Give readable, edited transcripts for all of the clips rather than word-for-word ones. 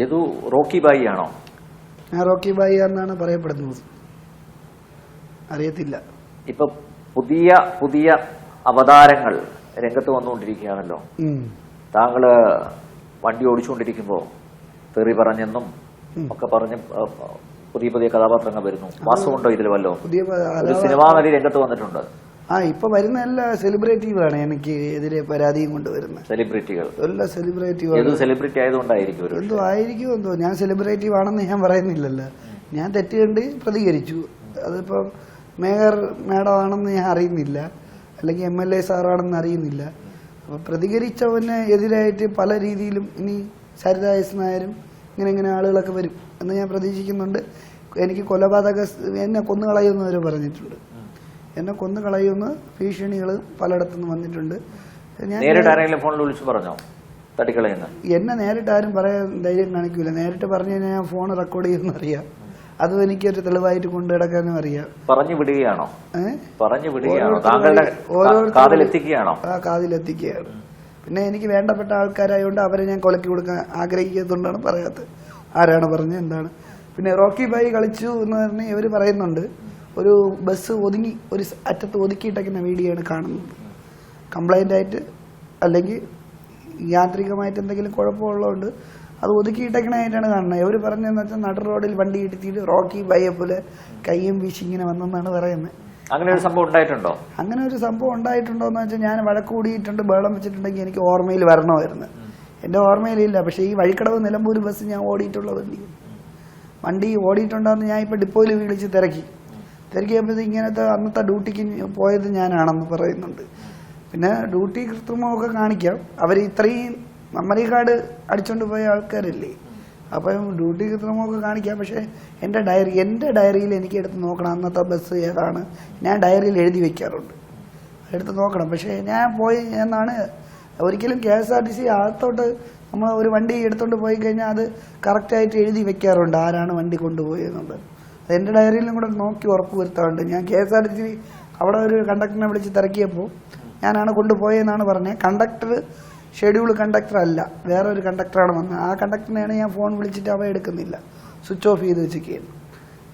Yadu Rocky ബായി ആണോ? Rocky ബായി എന്നാണ് പറയപ്പെടുന്നത്. അറിയത്തില്ല. ഇപ്പൊ പുതിയ പുതിയ അവതാരങ്ങൾ രംഗത്ത് വന്നുകൊണ്ടിരിക്കുകയാണല്ലോ. താങ്കള് വണ്ടി ഓടിച്ചുകൊണ്ടിരിക്കുമ്പോ തെറി പറഞ്ഞെന്നും ഒക്കെ പറഞ്ഞ് പുതിയ പുതിയ കഥാപാത്രങ്ങൾ വരുന്നു. വാസ്തവമുണ്ടോ ഇതിൽ വല്ലോ? ഒരു സിനിമാ നടി രംഗത്ത് വന്നിട്ടുണ്ട്. ഇപ്പൊ വരുന്ന എല്ലാ സെലിബ്രിറ്റീവാണ് എനിക്ക് എതിരെ പരാതിയും കൊണ്ടുവരുന്നത്. സെലിബ്രിറ്റികൾ എല്ലാ സെലിബ്രിറ്റീവ് സെലിബ്രിറ്റി ആയതുകൊണ്ടായിരിക്കും. എന്തോ ആയിരിക്കും എന്തോ. ഞാൻ സെലിബ്രിറ്റീവ് ആണെന്ന് ഞാൻ പറയുന്നില്ലല്ലോ. ഞാൻ തെറ്റ് കണ്ട് പ്രതികരിച്ചു. അതിപ്പോ മേയർ മാഡം ആണെന്ന് ഞാൻ അറിയുന്നില്ല, അല്ലെങ്കിൽ MLA സാറാണെന്ന് അറിയുന്നില്ല. അപ്പൊ പ്രതികരിച്ചവന് എതിരായിട്ട് പല രീതിയിലും ഇനി സരിത എസ് നായരും ഇങ്ങനെ ആളുകളൊക്കെ വരും എന്ന് ഞാൻ പ്രതീക്ഷിക്കുന്നുണ്ട്. എനിക്ക് കൊലപാതക എന്നെ കൊന്നുകളയുമെന്ന് അവർ പറഞ്ഞിട്ടുണ്ട്. എന്നെ കൊന്നു കളയുന്ന ഭീഷണികൾ പലയിടത്തുനിന്ന് വന്നിട്ടുണ്ട്. എന്നെ നേരിട്ട് ആരും പറയാൻ ധൈര്യം കാണിക്കൂല. നേരിട്ട് പറഞ്ഞു കഴിഞ്ഞാൽ ഞാൻ ഫോൺ റെക്കോർഡ് ചെയ്യുന്ന അറിയാം. അതും എനിക്കൊരു തെളിവായിട്ട് കൊണ്ടു കിടക്കാനും അറിയാം. പറഞ്ഞു വിടുകയാണോ? കാതിലെത്തിക്കുകയാണ്. പിന്നെ എനിക്ക് വേണ്ടപ്പെട്ട ആൾക്കാരായതുകൊണ്ട് അവരെ ഞാൻ കൊലക്കി കൊടുക്കാൻ ആഗ്രഹിക്കാത്തതുകൊണ്ടാണ് പറയാത്തത്. ആരാണ് പറഞ്ഞത് എന്താണ്? പിന്നെ റോക്കി ബായി കളിച്ചു എന്ന് പറഞ്ഞ് ഇവർ പറയുന്നുണ്ട്. ഒരു ബസ് ഒതുങ്ങി ഒരു അറ്റത്ത് ഒതുക്കിയിട്ടേക്കുന്ന വീഡിയോ ആണ് കാണുന്നത്. കംപ്ലൈൻ്റ് ആയിട്ട് അല്ലെങ്കിൽ യാന്ത്രികമായിട്ട് എന്തെങ്കിലും കുഴപ്പമുള്ളതുകൊണ്ട് അത് ഒതുക്കിയിട്ടേക്കണായിട്ടാണ് കാണുന്നത്. ഇവർ പറഞ്ഞതെന്ന് വെച്ചാൽ നട റോഡിൽ വണ്ടി ഇടുത്തിയിട്ട് റോക്കി ബായിയെ പോലെ കയ്യും വീശി ഇങ്ങനെ വന്നെന്നാണ് പറയുന്നത്. അങ്ങനെ ഒരു സംഭവം ഉണ്ടായിട്ടുണ്ടോ? അങ്ങനെ ഒരു സംഭവം ഉണ്ടായിട്ടുണ്ടോ എന്ന് വെച്ചാൽ ഞാൻ വഴക്ക് കൂടിയിട്ടുണ്ട്, ബഹളം വെച്ചിട്ടുണ്ടെങ്കിൽ എനിക്ക് ഓർമ്മയിൽ വരണമായിരുന്നു. എൻ്റെ ഓർമ്മയിലില്ല. പക്ഷേ ഈ വഴിക്കടവ് നിലമ്പൂർ ബസ് ഞാൻ ഓടിയിട്ടുള്ള വണ്ടി ഓടിയിട്ടുണ്ടെന്ന് ഞാൻ ഇപ്പോൾ ഡിപ്പോയിൽ വിളിച്ച് തിരക്കിയപ്പോഴത്തേക്ക് ഇങ്ങനത്തെ അന്നത്തെ ഡ്യൂട്ടിക്ക് പോയത് ഞാനാണെന്ന് പറയുന്നുണ്ട്. പിന്നെ ഡ്യൂട്ടി കൃത്രിമമൊക്കെ കാണിക്കാം. അവർ ഇത്രയും മെമ്മറി കാർഡ് അടിച്ചുകൊണ്ട് പോയ ആൾക്കാരല്ലേ. അപ്പം ഡ്യൂട്ടി കൃത്രിമമൊക്കെ കാണിക്കാം. പക്ഷേ എൻ്റെ ഡയറിയിൽ എനിക്ക് എടുത്ത് നോക്കണം അന്നത്തെ ബസ് ഏതാണ്. ഞാൻ ഡയറിയിൽ എഴുതി വെക്കാറുണ്ട്, എടുത്ത് നോക്കണം. പക്ഷേ ഞാൻ പോയി എന്നാണ് ഒരിക്കലും KSRTC അകത്തോട്ട് നമ്മൾ ഒരു വണ്ടി എടുത്തുകൊണ്ട് പോയി കഴിഞ്ഞാൽ അത് കറക്റ്റായിട്ട് എഴുതി വെക്കാറുണ്ട് ആരാണ് വണ്ടി കൊണ്ടുപോയെന്നുള്ളത്. എൻ്റെ ഡയറിയിലും കൂടെ നോക്കി ഉറപ്പ് വരുത്താറുണ്ട്. ഞാൻ KSRTC അവിടെ ഒരു കണ്ടക്ടറിനെ വിളിച്ച് തിരക്കിയപ്പോൾ ഞാനാണ് കൊണ്ടുപോയെന്നാണ് പറഞ്ഞത്. കണ്ടക്ടർ ഷെഡ്യൂൾ കണ്ടക്ടർ അല്ല, വേറെ ഒരു കണ്ടക്ടറാണ് വന്നത്. ആ കണ്ടക്ടറിനെയാണ് ഞാൻ ഫോൺ വിളിച്ചിട്ട് അവ എടുക്കുന്നില്ല, സ്വിച്ച് ഓഫ് ചെയ്ത് വെച്ചിരിക്കുകയാണ്.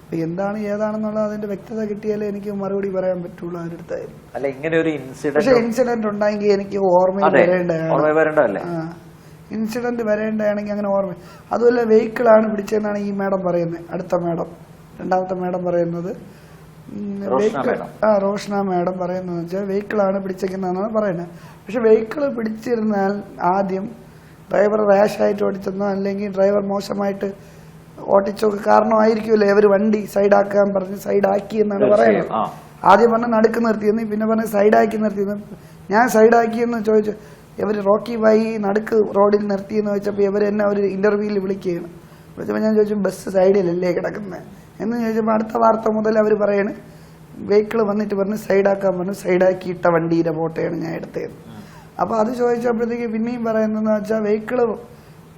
അപ്പോൾ എന്താണ് ഏതാണെന്നുള്ളത് അതിൻ്റെ വ്യക്തത കിട്ടിയാലേ എനിക്ക് മറുപടി പറയാൻ പറ്റുള്ളൂ അവരെടുത്തായാലും. പക്ഷേ ഇൻസിഡന്റ് ഉണ്ടായെങ്കിൽ എനിക്ക് ഓർമ്മയിൽ വരേണ്ടതാണ്. ഇൻസിഡന്റ് വരേണ്ടതാണെങ്കിൽ അങ്ങനെ ഓർമ്മ. അതുപോലെ വെഹിക്കിളാണ് പിടിച്ചതെന്നാണ് ഈ മാഡം പറയുന്നത്. അടുത്ത മാഡം, രണ്ടാമത്തെ മാഡം പറയുന്നത് റോഷന മാഡം പറയുന്നത് വെച്ചാൽ വെഹിക്കിളാണ് പിടിച്ചേക്കുന്നതെന്നാണ് പറയുന്നത്. പക്ഷെ വെഹിക്കിൾ പിടിച്ചിരുന്നാൽ ആദ്യം ഡ്രൈവർ റാഷായിട്ട് ഓടിച്ചെന്നോ അല്ലെങ്കിൽ ഡ്രൈവർ മോശമായിട്ട് ഓടിച്ചൊക്കെ കാരണമായിരിക്കുമല്ലോ ഇവർ വണ്ടി സൈഡാക്കാൻ പറഞ്ഞ് സൈഡാക്കി എന്നാണ് പറയുന്നത്. ആദ്യം പറഞ്ഞ് നടുക്ക് നിർത്തിയെന്ന്, പിന്നെ പറഞ്ഞ് സൈഡാക്കി നിർത്തിയെന്ന്. ഞാൻ സൈഡാക്കിയെന്ന് ചോദിച്ചു. ഇവർ റോക്കി ബായി നടുക്ക് റോഡിൽ നിർത്തിയെന്ന് വെച്ചപ്പോൾ ഇവർ എന്നെ ഒരു ഇന്റർവ്യൂവിൽ വിളിക്കുകയാണ്. വിളിച്ചപ്പോൾ ഞാൻ ചോദിച്ചു ബസ് സൈഡിലല്ലേ കിടക്കുന്നത് എന്ന് ചോദിച്ചപ്പോൾ അടുത്ത വാർത്ത മുതൽ അവർ പറയണ് വെഹിക്കിൾ വന്നിട്ട് പറഞ്ഞ് സൈഡാക്കാൻ പറഞ്ഞു. സൈഡാക്കിയിട്ട വണ്ടിയുടെ ഫോട്ടോയാണ് ഞാൻ എടുത്തത്. അപ്പോൾ അത് ചോദിച്ചപ്പോഴത്തേക്ക് പിന്നെയും പറയുന്നതെന്ന് വെച്ചാൽ വെഹിക്കിൾ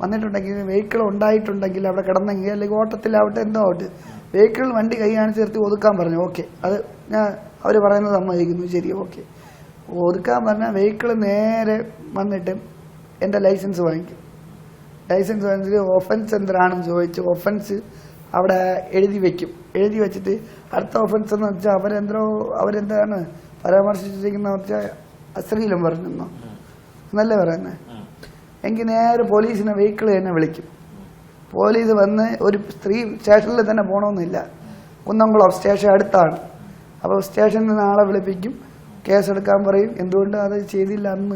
വന്നിട്ടുണ്ടെങ്കിൽ, വെഹിക്കിൾ ഉണ്ടായിട്ടുണ്ടെങ്കിൽ അവിടെ കിടന്നെങ്കിൽ അല്ലെങ്കിൽ ഓട്ടത്തിലാവട്ടെ എന്തോ ആവട്ടെ, വെഹിക്കിൾ വണ്ടി കൈ കാണിച്ച് നിർത്തി ഒതുക്കാൻ പറഞ്ഞു. ഓക്കെ, അത് ഞാൻ അവർ പറയുന്നത് സമ്മതിക്കുന്നു, ശരി, ഓക്കെ. ഒതുക്കാൻ പറഞ്ഞാൽ വെഹിക്കിൾ നേരെ വന്നിട്ട് എൻ്റെ ലൈസൻസ് വാങ്ങിക്കും. ലൈസൻസ് വാങ്ങിച്ചിട്ട് ഒഫൻസ് എന്തിനാണെന്ന് ചോദിച്ച് ഒഫൻസ് അവിടെ എഴുതി വെക്കും. എഴുതി വെച്ചിട്ട് അടുത്ത ഒഫൻസ് എന്ന് വെച്ചാൽ അവരെന്താണ് പരാമർശിച്ചിരിക്കുന്ന വെച്ചാൽ അശ്ലീലം പറഞ്ഞെന്നോ എന്നല്ലേ പറയുന്നത്. എങ്കിൽ നേരെ പോലീസിനെ വെഹിക്കിൾ തന്നെ വിളിക്കും. പോലീസ് വന്ന് ഒരു സ്ത്രീ സ്റ്റേഷനിൽ തന്നെ പോകണമെന്നില്ല, കുന്നംകുളം സ്റ്റേഷൻ അടുത്താണ്. അപ്പോൾ സ്റ്റേഷനിൽ നിന്ന് ആളെ വിളിപ്പിക്കും, കേസെടുക്കാൻ പറയും. എന്തുകൊണ്ട് അത് ചെയ്തില്ല അന്ന്?